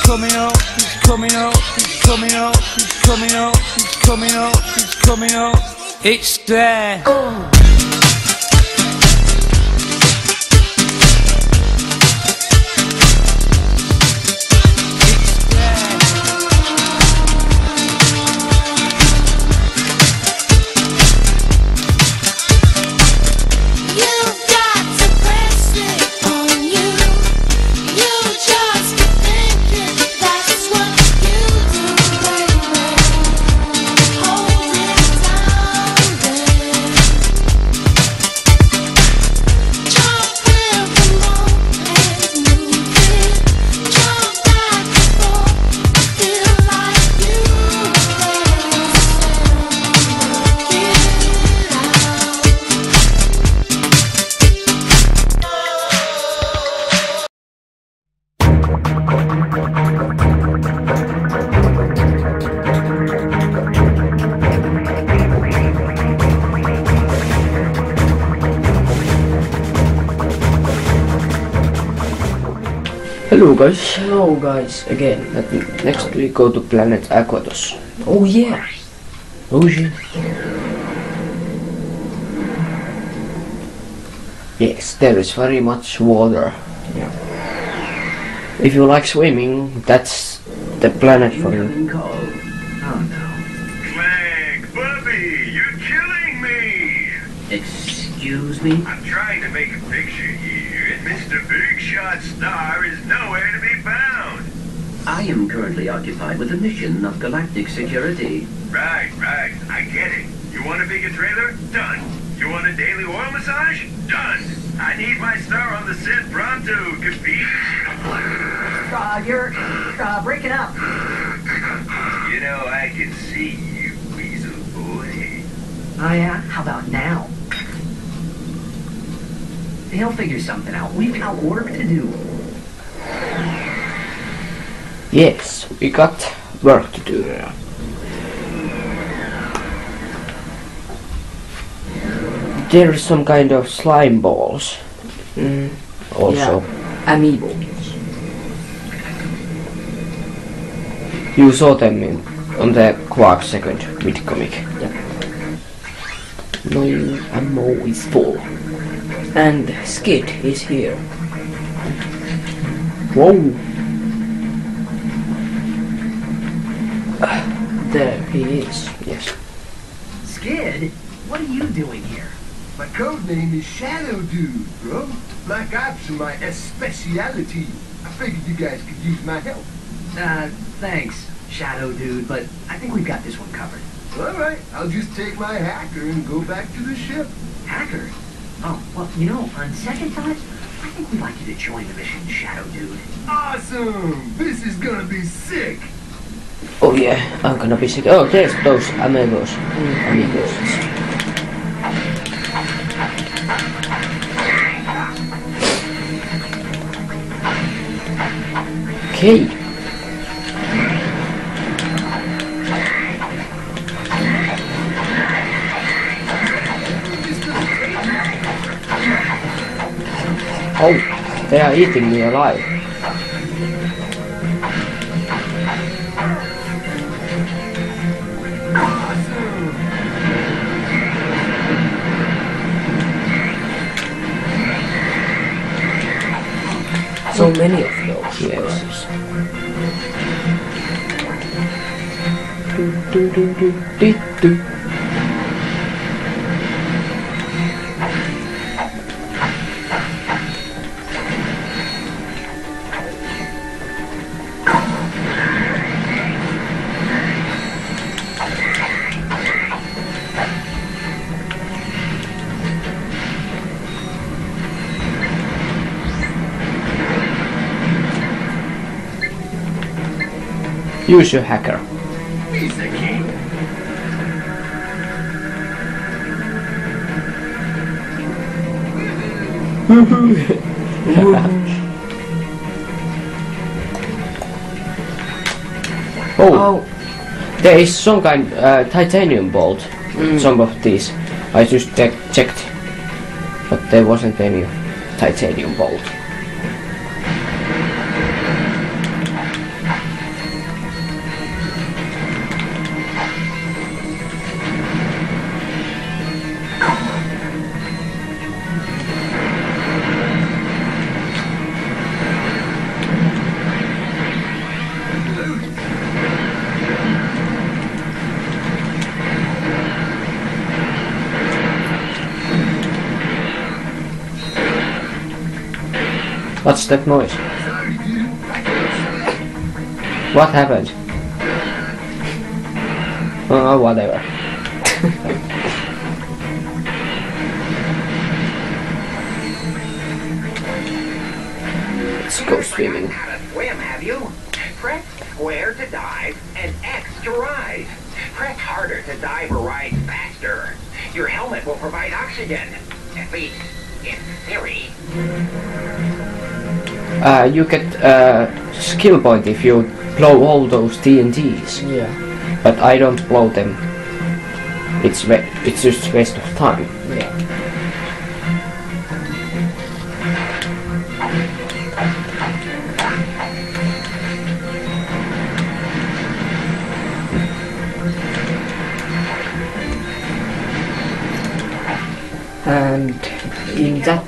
coming up, he's coming up, he's coming up, he's coming up, he's coming up, he's coming up. It's there. Hello guys. Hello guys, again. Next we go to planet Aquatos. Oh yeah. Oh shit. Yes, there is very much water. Yeah. If you like swimming, that's the planet for you. Clank, Bubby, you're killing me! Excuse me? I'm trying to make a picture here, and Mr. Big Shot Star is nowhere to be found. I am currently occupied with a mission of galactic security. Right, I get it. You want a bigger trailer? Done. You want a daily oil massage? Done. I need my star on the set pronto, capiche? You're breaking up. You know, I can see you, weasel boy. Oh yeah? How about now? He'll figure something out. We've got work to do. Yes, we got work to do. There is some kind of slime balls. Also. Yeah. Amiibo. You saw them on the Quark second mid-comic. Yeah. My ammo is full. And Skid is here. Whoa! There he is. Yes. Skid, what are you doing here? My code name is Shadow Dude, bro. Black ops are my speciality. I figured you guys could use my help. Thanks, Shadow Dude, but I think we've got this one covered. Alright, I'll just take my hacker and go back to the ship. Hacker? Oh, well, you know, on second thought, I think we'd like you to join the mission, Shadow Dude. Awesome! This is gonna be sick! Oh yeah, I'm gonna be sick. Oh, there's those amigos. Amigos. Okay. Oh, they are eating me alive. So many of those. Yes. Do, do, do, do, do. Use your hacker. Piece of cake! Oh, there is some kind titanium bolt. Some of these. I just checked, but there wasn't any titanium bolt. What's that noise? What happened? Oh, whatever. Let's go swimming. How to swim, have you? Press square to dive and X to rise. Press harder to dive or rise faster. Your helmet will provide oxygen. At least, in theory. You get a skill point if you blow all those TNTs. Yeah. But I don't blow them. It's just a waste of time. Yeah. And in that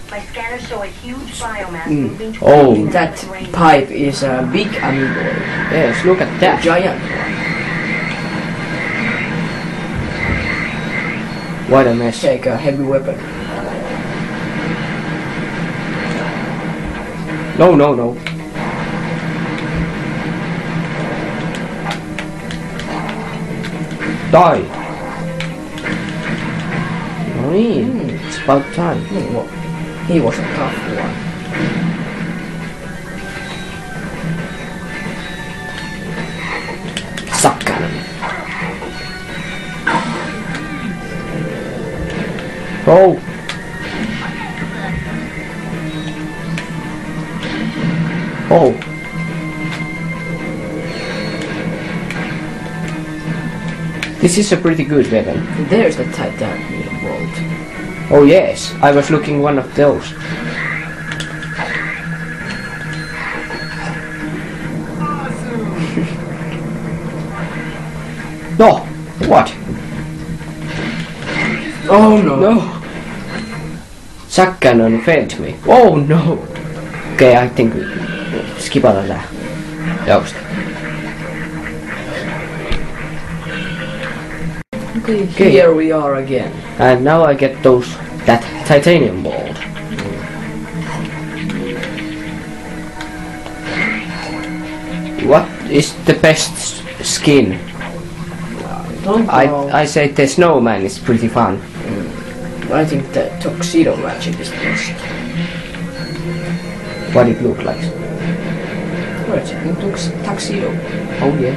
My scanners show a huge biomass moving Oh. towards that pipe is a big amiibo. Yes, look at A that. giant one. What a mess. Like a heavy weapon. No, no, no. Die. It's about time. Well, he was a tough one. Sakkanen. Oh. Oh. This is a pretty good weapon. There's the titanium bolt. Oh yes, I was looking one of those. No! What? Oh no! No! Sakkanen failed me. Oh no! Okay, I think we skipataan tää. Jousta. Okay, here we are again. And now I get that titanium bolt. What is the best skin? Don't know. I say the snowman is pretty fun. I think the tuxedo magic is the best. What it look like? Ratchet and Clank's tuxedo. Oh yeah.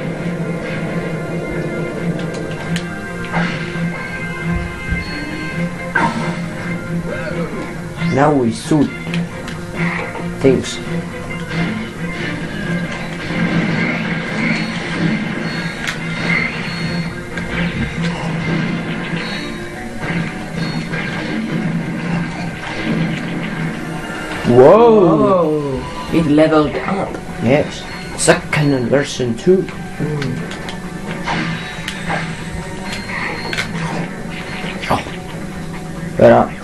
Now we shoot things. Whoa! Oh, it leveled up. Yes. Sakkanen version 2. Oh. Where are